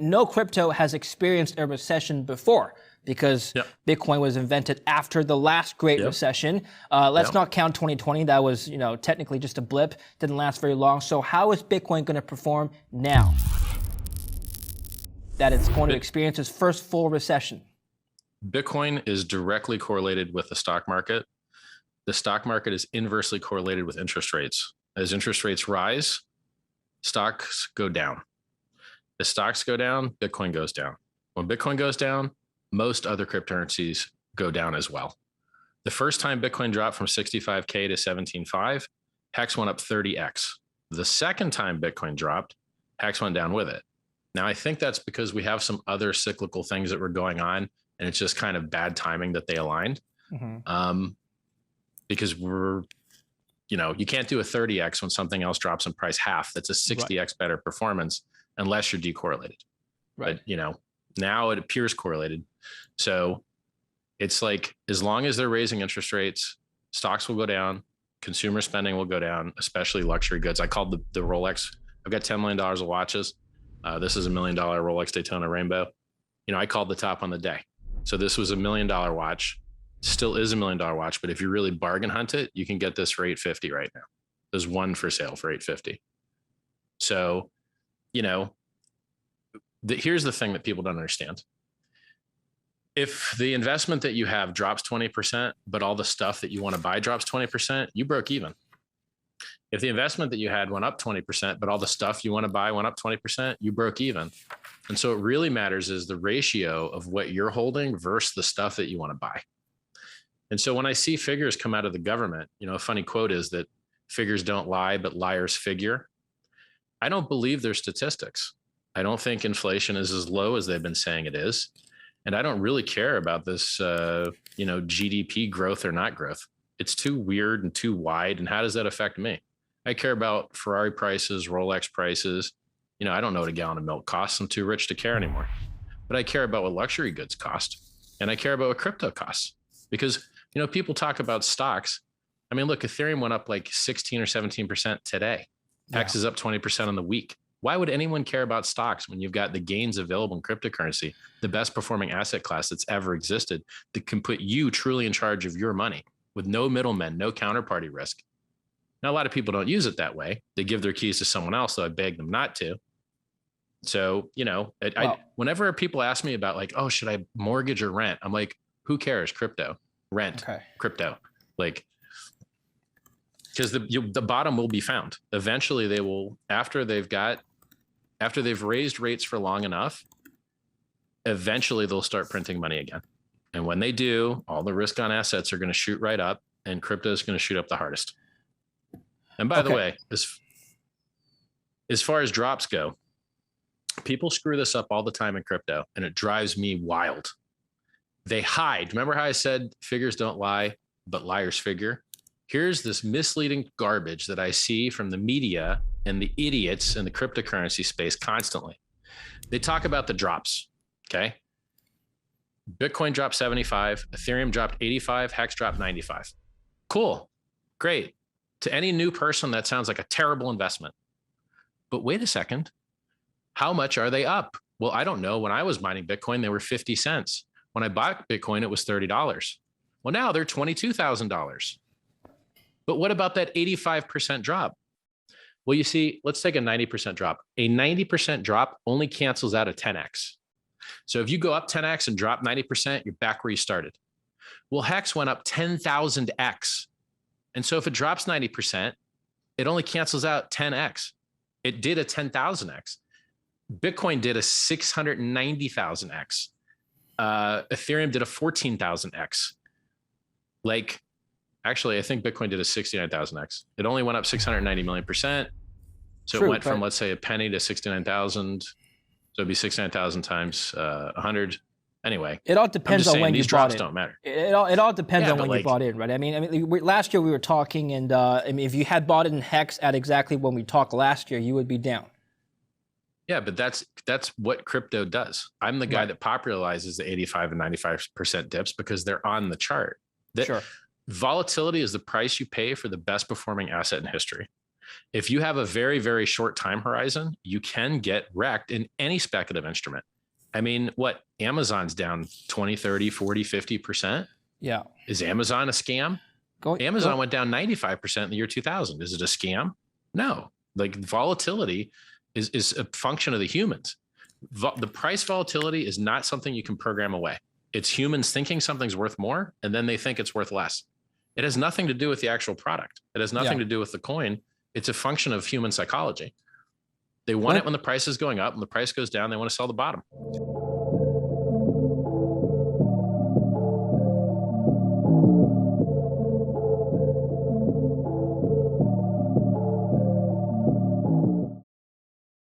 no crypto has experienced a recession before because Bitcoin was invented after the last great recession. Let's not count 2020. That was, technically just a blip. Didn't last very long. So how is Bitcoin going to perform now that it's going to experience its first full recession? Bitcoin is directly correlated with the stock market. The stock market is inversely correlated with interest rates. As interest rates rise, stocks go down. As stocks go down, Bitcoin goes down. When Bitcoin goes down, most other cryptocurrencies go down as well. The first time Bitcoin dropped from 65K to 17.5, HEX went up 30x. The second time Bitcoin dropped, HEX went down with it. Now, I think that's because we have some other cyclical things that were going on, and it's just kind of bad timing that they aligned. Because you can't do a 30x when something else drops in price half. That's a 60x better performance unless you're decorrelated. Right. But, now it appears correlated. So it's like, as long as they're raising interest rates, stocks will go down, consumer spending will go down, especially luxury goods. I called the Rolex. I've got $10 million of watches. This is $1 million Rolex Daytona Rainbow. I called the top on the day. So this was $1 million watch. Still is $1 million watch, but if you really bargain hunt it, you can get this for $850 right now. There's one for sale for $850. So, here's the thing that people don't understand. If the investment that you have drops 20%, but all the stuff that you want to buy drops 20%, you broke even. If the investment that you had went up 20%, but all the stuff you want to buy went up 20%, you broke even. And so what really matters is the ratio of what you're holding versus the stuff that you want to buy. And so when I see figures come out of the government, a funny quote is that figures don't lie, but liars figure. I don't believe their statistics. I don't think inflation is as low as they've been saying it is. And I don't really care about this, GDP growth or not growth. It's too weird and too wide. And how does that affect me? I care about Ferrari prices, Rolex prices. I don't know what a gallon of milk costs. I'm too rich to care anymore. But I care about what luxury goods cost. And I care about what crypto costs. Because, people talk about stocks. I mean, look, Ethereum went up like 16 or 17% today. HEX is up 20% on the week. Why would anyone care about stocks when you've got the gains available in cryptocurrency, the best performing asset class that's ever existed that can put you truly in charge of your money with no middlemen, no counterparty risk? Now, a lot of people don't use it that way. They give their keys to someone else, so I beg them not to. So, whenever people ask me about like, oh, should I mortgage or rent? I'm like, who cares? Crypto, rent, crypto, because the bottom will be found. Eventually they will, after they've raised rates for long enough, eventually they'll start printing money again. And when they do, all the risk on assets are going to shoot right up and crypto is going to shoot up the hardest. And by the way, as far as drops go, people screw this up all the time in crypto and it drives me wild. They hide. Remember how I said figures don't lie, but liars figure? Here's this misleading garbage that I see from the media and the idiots in the cryptocurrency space constantly. They talk about the drops, okay? Bitcoin dropped 75, Ethereum dropped 85, HEX dropped 95. Cool, great. To any new person, that sounds like a terrible investment. But wait a second, how much are they up? Well, I don't know. When I was mining Bitcoin, they were 50 cents. When I bought Bitcoin, it was $30. Well, now they're $22,000. But what about that 85% drop? Well, you see, let's take a 90% drop. A 90% drop only cancels out a 10x. So if you go up 10x and drop 90%, you're back where you started. Well, HEX went up 10,000x. And so if it drops 90%, it only cancels out 10x. It did a 10,000x. Bitcoin did a 690,000x. Ethereum did a 14,000x. Actually, I think Bitcoin did a 69,000x. It only went up 690 million %. So it went from, let's say, a penny to 69,000. So it'd be 69,000 times 100. Anyway, it all depends on when you bought it. These drops don't matter. It all depends on when you bought in, right? I mean, last year we were talking, and if you had bought it in HEX at exactly when we talked last year, you would be down. Yeah, but that's what crypto does. I'm the guy that popularizes the 85 and 95% dips because they're on the chart. Volatility is the price you pay for the best performing asset in history. If you have a very, very short time horizon, you can get wrecked in any speculative instrument. I mean, what, Amazon's down 20, 30, 40, 50%. Yeah. Is Amazon a scam? Amazon went down 95% in the year 2000. Is it a scam? No. Like, volatility is a function of the humans. The price volatility is not something you can program away. It's humans thinking something's worth more, and then they think it's worth less. It has nothing to do with the actual product. It has nothing to do with the coin. It's a function of human psychology. They want it when the price is going up, and the price goes down, they want to sell the bottom.